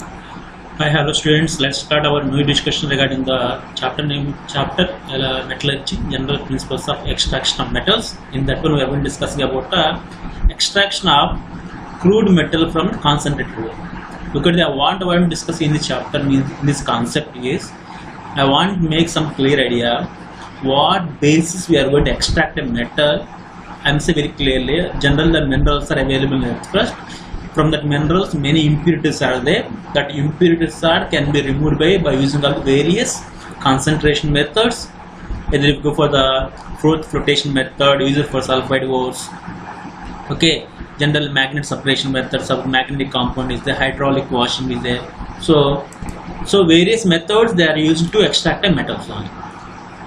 Hi, hello students. Let's start our new discussion regarding the chapter metallurgy, general principles of extraction of metals. In that one, we have been discussing about extraction of crude metal from concentrated ore. Look at what I am discussing in this chapter. Means in this concept is I want to make some clear idea what basis we are going to extract a metal. I am saying very clearly. Generally, the minerals are available in the first. From that minerals, many impurities are there. That impurities can be removed by using of various concentration methods. Either you go for the flotation method, use it for sulfide ores. Okay, general magnet separation methods of magnetic compound is there, hydraulic washing is there. So various methods they are used to extract a metal from.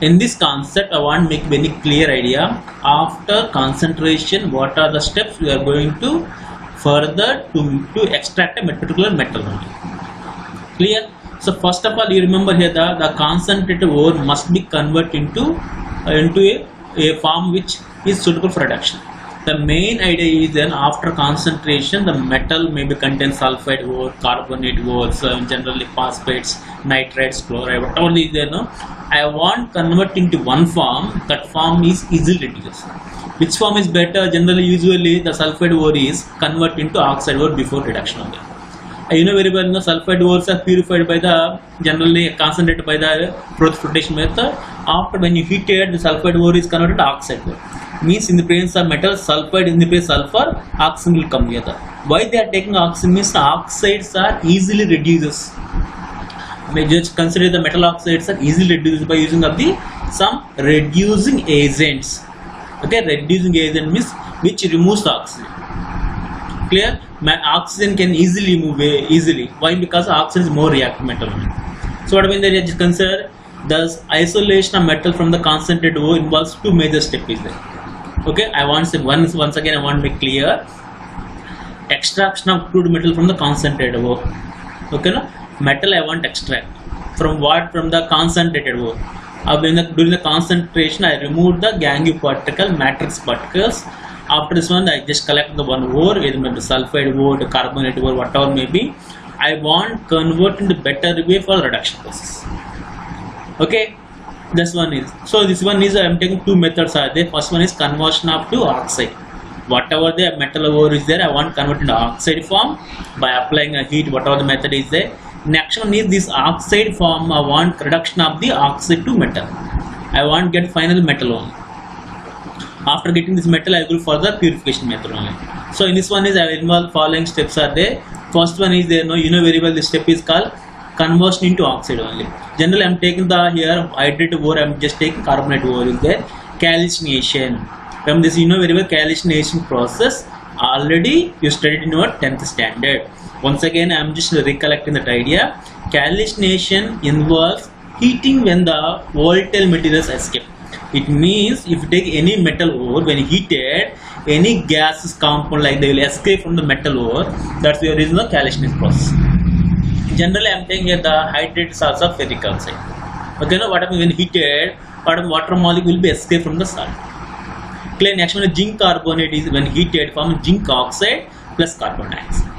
In this concept, I want to make very clear idea. After concentration, what are the steps we are going to further to extract a particular metal only. Clear? So first of all, you remember here the concentrated ore must be converted into a form which is suitable for reduction. The main idea is then after concentration, the metal may be contain sulfide ore, carbonate ores, generally phosphates, nitrates, chloride, whatever is there. No, I want convert into one form. That form is easily reduced. Which form is better? Generally, usually the sulfide ore is converted into oxide ore before reduction of it. You know very well, the sulfide ores are purified by the generally concentrated by the flotation method. After when you heat it, the sulfide ore is converted to oxide ore. Means in the presence of metal, sulfide in the place sulfur, oxygen will come together. Why they are taking oxygen? Means the oxides are easily reduces. Just consider the metal oxides are easily reduced by using of the some reducing agents. Okay, reducing agent means which removes the oxygen. Clear? Oxygen can easily move easily. Why? Because oxygen is more reactive metal. So what I mean, they just consider the isolation of metal from the concentrated ore involves two major steps. Is there? Okay, I want to say once again I want to be clear. Extraction of crude metal from the concentrated ore. Okay, no? Metal I want to extract from what? From the concentrated ore. During the concentration, I removed the gangue particle, matrix particles. After this one, I just collect the one ore, either maybe sulfide ore, carbonate ore, whatever may be. I want convert into better way for reduction process. Okay, this one is. So this one is I am taking two methods are there. First one is conversion of to oxide. Whatever the metal ore is there, I want convert into oxide form by applying a heat. Whatever the method is there. Next one is this oxide form. I want reduction of the oxide to metal. I want get final metal only. After getting this metal, I will for the purification method only. So in this one is I will involve following steps are there. First one is there. No, you know very well this step is called conversion into oxide only. Generally, I am taking the here hydrated ore. I am just taking carbonate ore is there. Calcination. From this, you know very well calcination process. Already you studied in your 10th standard. Once again, I am just recollecting that idea. Calcination involves heating when the volatile materials escape. It means if you take any metal ore, when heated, any gases compound like they will escape from the metal ore. That's the reason of calcination process. Generally, I am taking here the hydrated salts of ferric oxide. Okay, now what happens when heated? Water molecule will be escaped from the salt. Clear. Next one, zinc carbonate is when heated form zinc oxide plus carbon dioxide.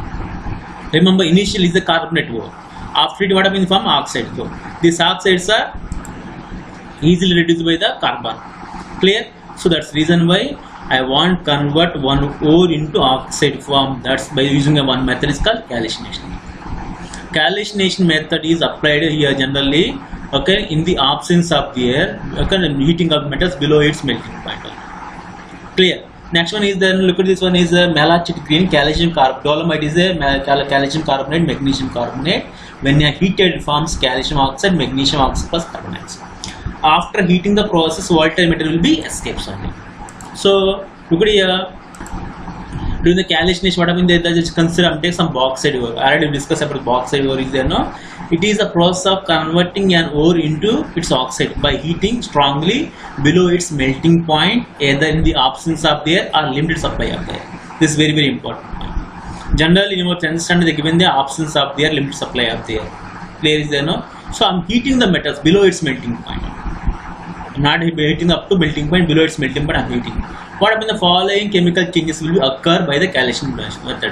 Remember, initially is the carbonate ore. After it, what happens from oxide ore. These oxides are easily reduced by the carbon. Clear? So that's reason why I want convert one ore into oxide form. That's by using a one method is called calcination. Calcination method is applied here generally. Okay, in the absence of the air. Okay, heating of metals below its melting point. Clear? Next one is then look at this one is a malachite green calcium carbonate. Dolomite is a calcium carbonate, magnesium carbonate. When you are heated, it forms calcium oxide, magnesium oxide plus carbon dioxide. After heating the process, volatile material will be escapes only. So look at here. During the calcination, what I mean, they just consider take some bauxite ore. I already discussed about bauxite ore is there, no? It is a process of converting an ore into its oxide by heating strongly below its melting point, either in the absence of the air or limited supply of the air. This is very, very important. Generally, you know, to understand they given the absence of the air, limited supply of the air. Clear is there, no? So I'm heating the metals below its melting point. I'm not heating up to melting point, below its melting point I'm heating. What happens? The following chemical changes will occur by the calcination method.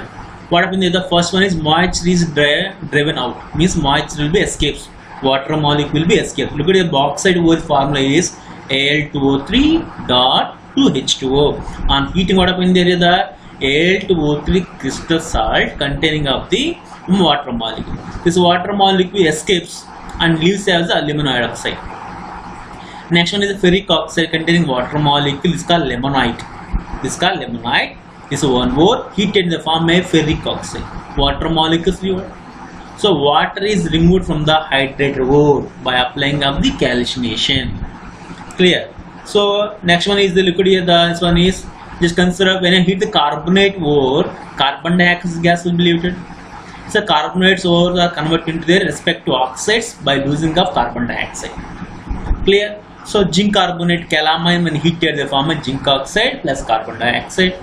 What happens here? The first one is moisture is driven out, means moisture will be escapes. Water molecule will be escaped. Look at the bauxite ore formula is Al2O3 dot 2H2O. On heating, what happens there is the Al2O3 crystal salt containing of the water molecule. This water molecule escapes and leaves as the aluminum hydroxide. Next one is the ferric oxide containing water molecule. This is called limonite. This is called limonite. This is one more heated in the form of ferric oxide. Water molecules removed. So water is removed from the hydrated ore by applying of the calcination. Clear? So next one is the liquid here. This one is just consider when I heat the carbonate ore, carbon dioxide gas will be emitted. So carbonates ores are converted into their respective oxides by losing of carbon dioxide. Clear? So zinc carbonate, calamine when heated they form a zinc oxide plus carbon dioxide.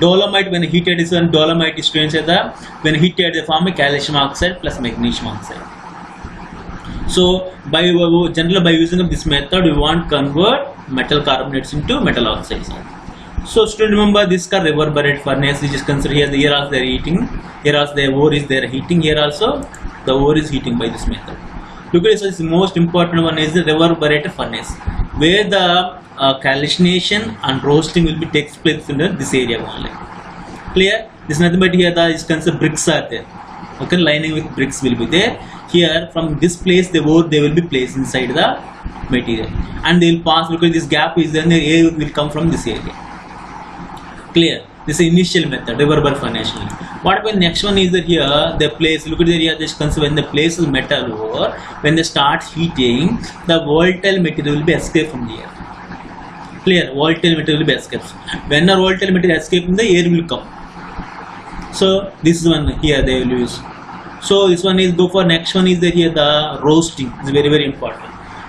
Dolomite when heated is when dolomite is strange when heated they form a calcium oxide plus magnesium oxide. So generally by using of this method we want to convert metal carbonates into metal oxides. So still remember this is reverberate furnace. You just consider here here also they are heating, here also the ore is there heating, here also the ore is heating by this method. Look at this, most important one is the reverberator furnace, where the calcination and roasting will be takes place in this area only. Clear? This is nothing but here the is considered bricks are there. Okay, lining with bricks will be there. Here from this place the ore they will be placed inside the material, and they will pass. Look at this gap is then the air will come from this area. Clear? This is initial method, reverberant furnace. What about next one is that here the place, look at the area, just consider when the place is metal ore, when they start heating, the volatile material will be escaped from the air. Clear? Volatile material will be escaped. When the volatile material escapes, the air will come. So this is one here they will use. So this one is go for next one is that here the roasting is very important.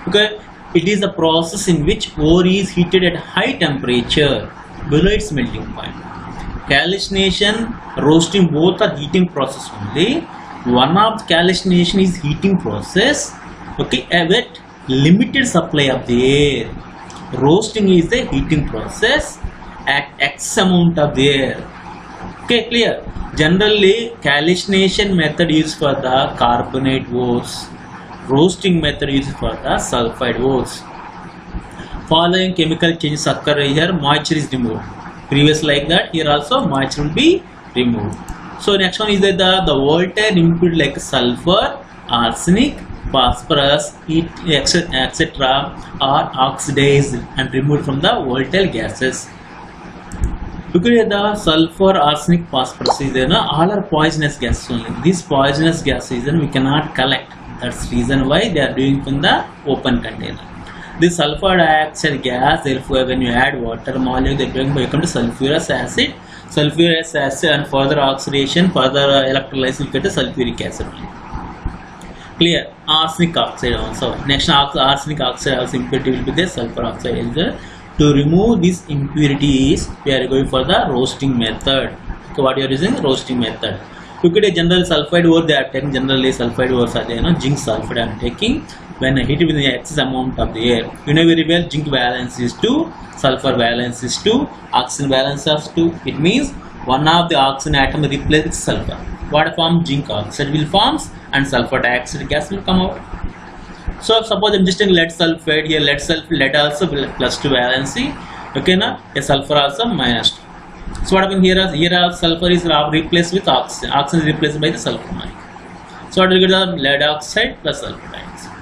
Okay, it is a process in which ore is heated at high temperature below its melting point. Calcination, roasting both are heating process only. One of the calcination is heating process. Okay, with limited supply of the air. Roasting is the heating process at X amount of the air. Okay, clear? Generally, calcination method used for the carbonate ores. Roasting method used for the sulfide ores. Following chemical changes occur here, moisture is removed. Previous like that, here also moisture will be removed. So next one is that the volatile impurity like sulfur, arsenic, phosphorus, etc. are oxidized and removed from the volatile gases. Look at the sulfur, arsenic, phosphorus is there, all are poisonous gases only. These poisonous gases we cannot collect. That's the reason why they are doing from the open container. This sulfur dioxide gas, therefore when you add water molecule, they become to sulfurous acid. Sulfurous acid and further oxidation, further electrolysis will get the sulfuric acid. Clear? Arsenic oxide also. Next arsenic oxide also impurity will be there, sulfur oxide is there. To remove these impurities, we are going for the roasting method. So what you are using? Roasting method. Look at a general sulfide ore they are taking. Generally sulfide ores are there, zinc sulfide I am taking. When I heat it with the excess amount of the air, you know very well zinc valence is 2, sulfur valence is 2, oxygen valence is 2. It means one of the oxygen atom replaces with sulfur. What form? Zinc oxide will forms and sulfur dioxide gas will come out. So suppose I am just taking lead sulfide here, lead also plus 2 valency. Okay, na? A sulfur also minus 2. So what happens here? Here sulfur is replaced with oxygen. Oxygen is replaced by the sulfur molecule. So what will get the lead oxide plus sulfur dioxide.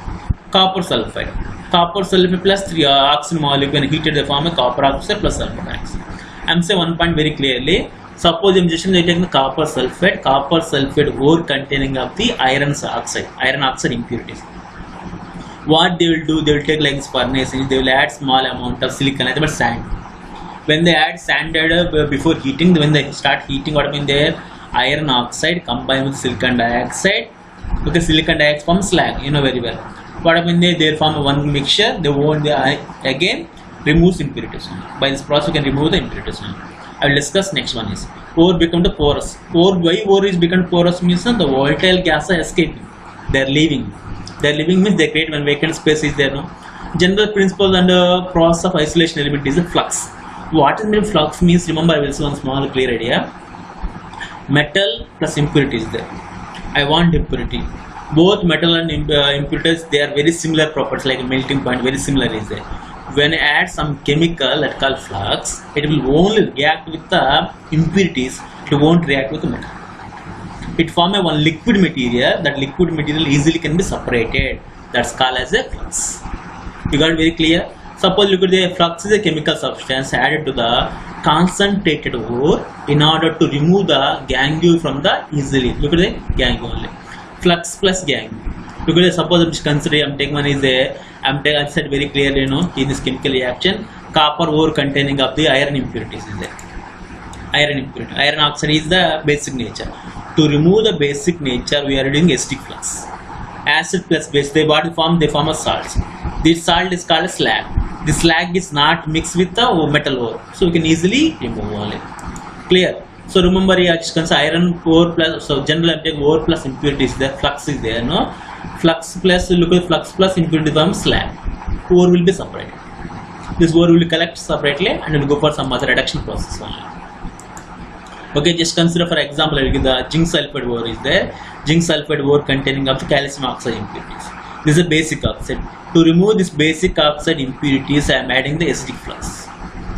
Copper sulfide. Copper sulfide plus 3 oxygen molecule when heated they form a copper oxide plus sulfur dioxide. I am saying one point very clearly. Suppose I am just taking the copper sulfide ore containing of the iron oxide impurities. What they will do? They will take like this furnace. They will add small amount of silicon, like sand. When they add sand before heating, when they start heating, what happens there? Iron oxide combined with silicon dioxide. Okay, silicon dioxide forms slag. You know very well. What happens there? They form one mixture. They won't again remove impurities. By this process, you can remove the impurities. I will discuss next one is ore become the porous. Why ore is become porous means the volatile gas are escaping. They are leaving. They are leaving means they create one vacant space is there. No. General principle and process of isolation element is a flux. What is mean flux means? Remember, I will show one small clear idea. metal plus impurity is there. I want impurity. Both metal and impurities, they are very similar properties, like melting point, very similar is there. When I add some chemical that called flux, it will only react with the impurities, it won't react with the metal. It forms one liquid material. That liquid material easily can be separated. That's called as a flux. You got it very clear? Suppose look at the flux is a chemical substance added to the concentrated ore in order to remove the gangue from the easily. Look at the gangue only. Flux plus gangue. Look at the, suppose I'm considering I'm taking one is a, I said very clearly, you know, in this chemical reaction, copper ore containing of the iron impurities is there. Iron impurity. Iron oxide is the basic nature. To remove the basic nature, we are doing acidic flux. Acid plus base, they form a salt. This salt is called a slag. This slag is not mixed with the metal ore, so we can easily remove only. Clear? So remember here, iron ore plus, so generally I'm taking ore plus impurities there, flux is there, no? Flux plus, look at flux plus impurity becomes slag. Ore will be separated. This ore will collect separately and will go for some other reduction process only. Okay, just consider for example, the zinc sulfide ore is there. Zinc sulfide ore containing of the calcium oxide impurities. This is a basic oxide. To remove this basic oxide impurities, I am adding the acidic flux.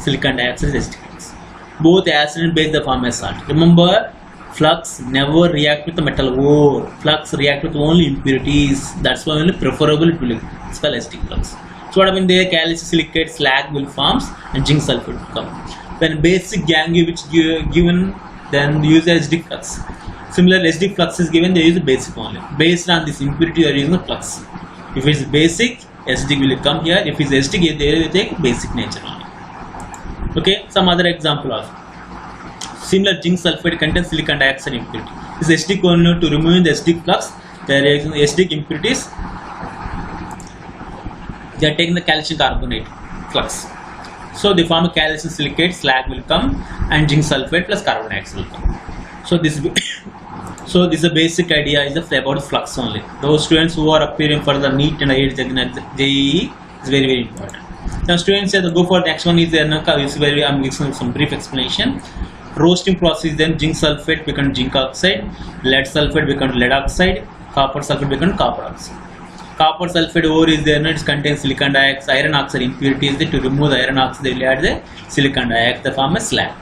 Silicon dioxide is acidic flux. Both acid and base, they form a salt. Remember, flux never react with the metal ore. Flux react with only impurities. That's why only preferable it will be. It's called acidic flux. So what happened there? Calcium silicate slag will form and zinc sulfide will come. When basic gangue which given, then use the acidic flux. Similarly, acidic flux is given, they use the basic only. Based on this impurity, they are using the flux. If it's basic, acidic will come here. If it's acidic, they will take basic nature only. Okay, some other example also. Similar zinc sulfide contains silicon dioxide impurity. This acidic only. To remove the acidic flux, they are using acidic impurities. They are taking the calcium carbonate flux. So they form a calcium silicate, slag will come, and zinc sulfate plus carbon dioxide will come. So this is a basic idea is about flux only. Those students who are appearing for the NEET and JEE is very, very important. Now students say go for the next one is very, I'm giving some brief explanation. Roasting process, then zinc sulfate becomes zinc oxide, lead sulfate becomes lead oxide, copper sulfate becomes copper oxide. Copper sulfate ore is there, it contains silicon dioxide, iron oxide impurity is there. To remove the iron oxide, they will add the silicon dioxide, the form of slag.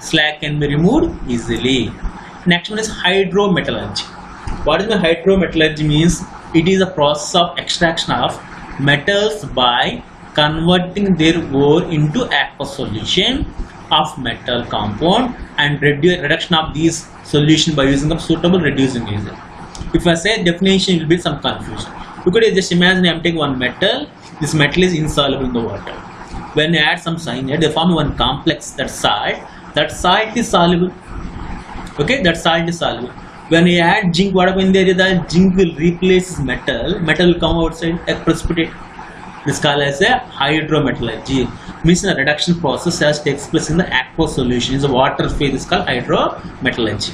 Slag can be removed easily. Next one is hydrometallurgy. What is the hydrometallurgy means? It is a process of extraction of metals by converting their ore into aqueous solution of metal compound and reduction of these solution by using a suitable reducing agent. If I say definition, it will be some confusion. You could just imagine I'm taking one metal. This metal is insoluble in the water. When you add some cyanide, they form one complex, that salt. That salt is soluble. Okay, that salt is soluble. When you add zinc, what happens there is that zinc will replace metal. Metal will come outside a precipitate. This is called as a hydrometallurgy. Means the reduction process as takes place in the aqueous solution. Is a water phase is called hydrometallurgy.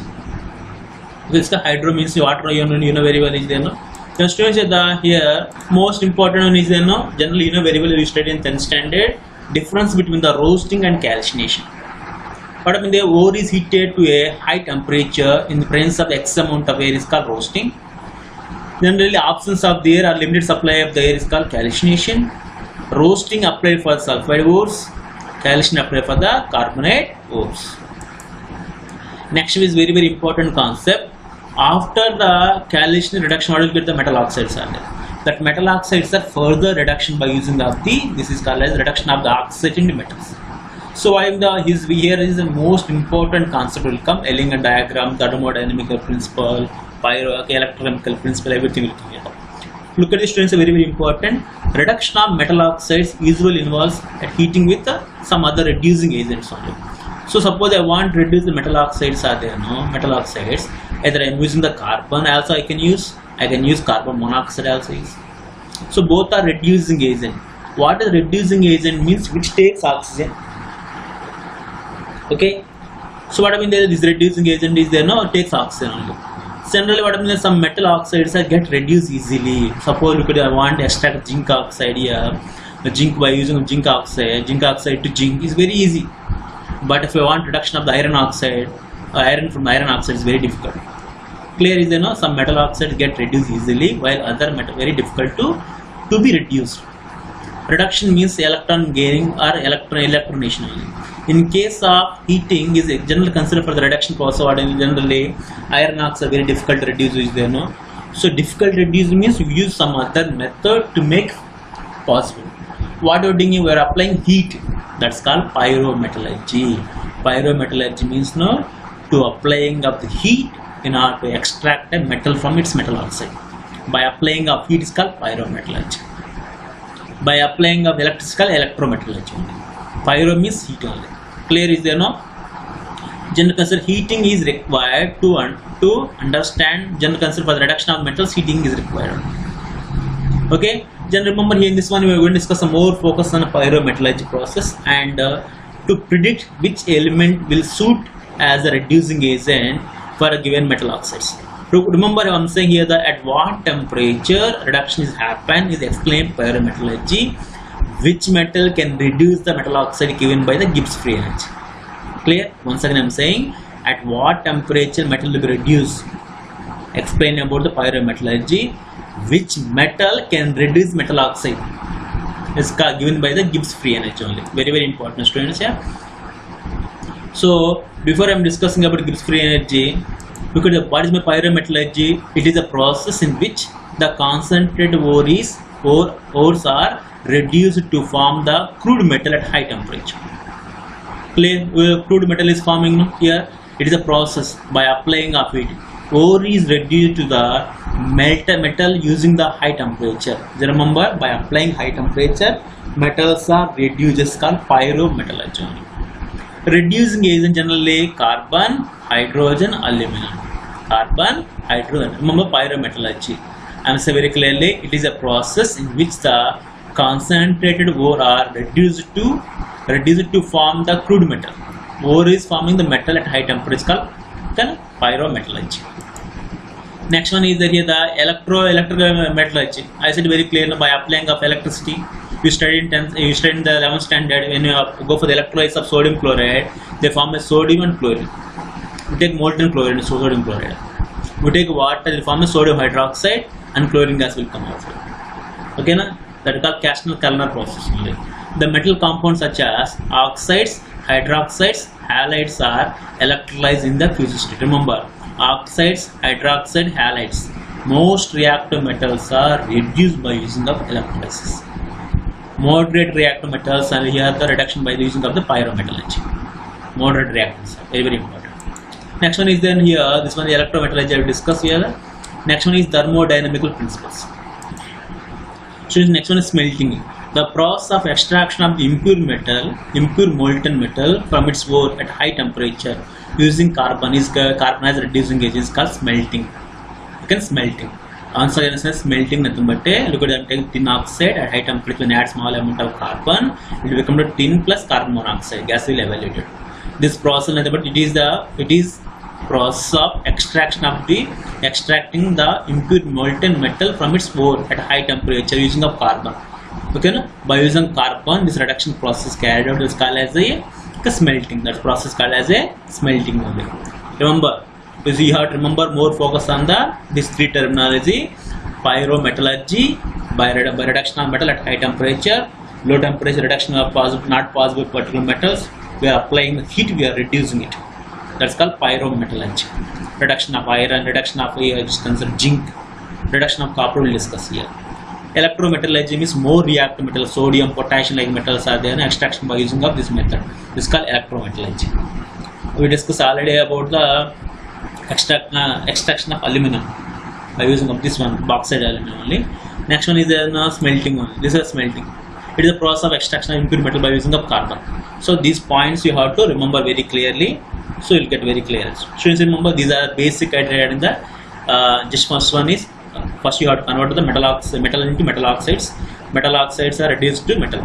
This hydro means water. You know very well is there, no? The students here most important one is generally you know very well you study in 10th standard difference between the roasting and calcination. What happens the ore is heated to a high temperature in the presence of X amount of air is called roasting. Generally absence of the air or limited supply of the air is called calcination. Roasting applied for sulfide ores, calcination applied for the carbonate ores. Next is very, very important concept. After the calcination reduction, what will get the metal oxides are there. That metal oxides are further reduction by using of the, this is called as reduction of the oxide into metals. So I am here is the most important concept will come, Ellinger diagram, thermodynamical principle, electrochemical principle, everything will come here. Look at the students, very, very important. Reduction of metal oxides usually involves heating with some other reducing agents only. So suppose I want to reduce the metal oxides are there, no? Metal oxides. Either I am using the carbon also I can use carbon monoxide also use. So both are reducing agent. What is reducing agent means which takes oxygen. Okay. So what I mean there this reducing agent is there, no? It takes oxygen only. Generally what I mean is some metal oxides get reduced easily. Suppose look at I want to extract zinc oxide here. The zinc by using zinc oxide to zinc is very easy. But if I want reduction of the iron oxide, iron from iron oxide is very difficult. Clear is, some metal oxides get reduced easily, while other metal very difficult to be reduced. Reduction means electron gaining or electronation only. In case of heating, is a general concern for the reduction process. Generally, iron oxide very difficult to reduce. Is there no? So difficult to reduce means you use some other method to make possible. What you are doing? We are applying heat. That's called pyrometallurgy. Pyrometallurgy means to applying of the heat in order to extract a metal from its metal oxide. By applying of heat is called pyrometallurgy. By applying of electrical electrometallurgy. Pyro means heat only. Clear is there no? General concern heating is required to understand general concern for the reduction of metals. Heating is required. Okay. Then remember here in this one we are going to discuss some more focus on the pyrometallurgy process and to predict which element will suit as a reducing agent for a given metal oxides. Remember I am saying here that at what temperature reduction is happen is explained pyrometallurgy. Which metal can reduce the metal oxide given by the Gibbs free energy. Clear? Once again I am saying at what temperature metal will be reduced. Explain about the pyrometallurgy. Which metal can reduce metal oxide is given by the Gibbs free energy only. Very very important students. Yeah. So before I am discussing about Gibbs free energy, look at what is my pyrometallurgy. It is a process in which the concentrated ores are reduced to form the crude metal at high temperature. Crude metal is forming here. It is a process by applying of it. Ore is reduced to the metal using the high temperature. Remember, by applying high temperature, metals are reduced. It's called pyrometallurgy. Reducing agent generally carbon, hydrogen, aluminum. Carbon, hydrogen. Remember pyrometallurgy. I am saying very clearly, it is a process in which the concentrated ore are reduced to form the crude metal. Ore is forming the metal at high temperature called pyrometallurgy. Next one is that here the electrical metallurgy. I said very clearly by applying of electricity. You studied in the 11th standard when you go for the electrolysis of sodium chloride, they form a sodium and chloride. We take molten chloride and sodium chloride. We take water, they form a sodium hydroxide and chlorine gas will come out. Okay, na? That is called Castner-Kellner process only. The metal compounds such as oxides, hydroxides, halides are electrolyzed in the fused state. Remember, oxides, hydroxide, halides. Most reactive metals are reduced by using of electrolysis. Moderate reactive metals are here the reduction by the using of the pyrometallurgy. Moderate reactants are very very important. Next one is then here, this one the electrometallurgy I will discuss here. Next one is thermodynamical principles. So next one is smelting. The process of extraction of impure molten metal from its ore at high temperature using carbonized reducing agents called smelting. Again smelting. Answer is smelting nothing but look at that tin oxide at high temperature when add small amount of carbon, it will become the tin plus carbon monoxide. Gas will evaluate. This process nothing but it is process of extracting the impure molten metal from its ore at high temperature using of carbon. Okay, no? By using carbon, this reduction process carried out is called as a smelting. That process called as a smelting only. Remember, because you have to remember more focus on this three terminology: pyrometallurgy by reduction of metal at high temperature, low temperature reduction of not possible particular metals. We are applying the heat, we are reducing it. That's called pyrometallurgy. Reduction of iron, reduction of zinc, reduction of copper we will discuss here. Electrometallurgy means more reactive metals, sodium, potassium like metals are there and extraction by using of this method. This is called electrometallurgy. We discussed already about the extraction of aluminum by using of this one, bauxite aluminum only. Next one is smelting only. This is smelting. It is a process of extraction of impure metal by using of carbon. So these points you have to remember very clearly. So you will get very clear. Students, remember these are basic idea in the just first one is first you have to convert the metal into metal oxides. Metal oxides are reduced to metal.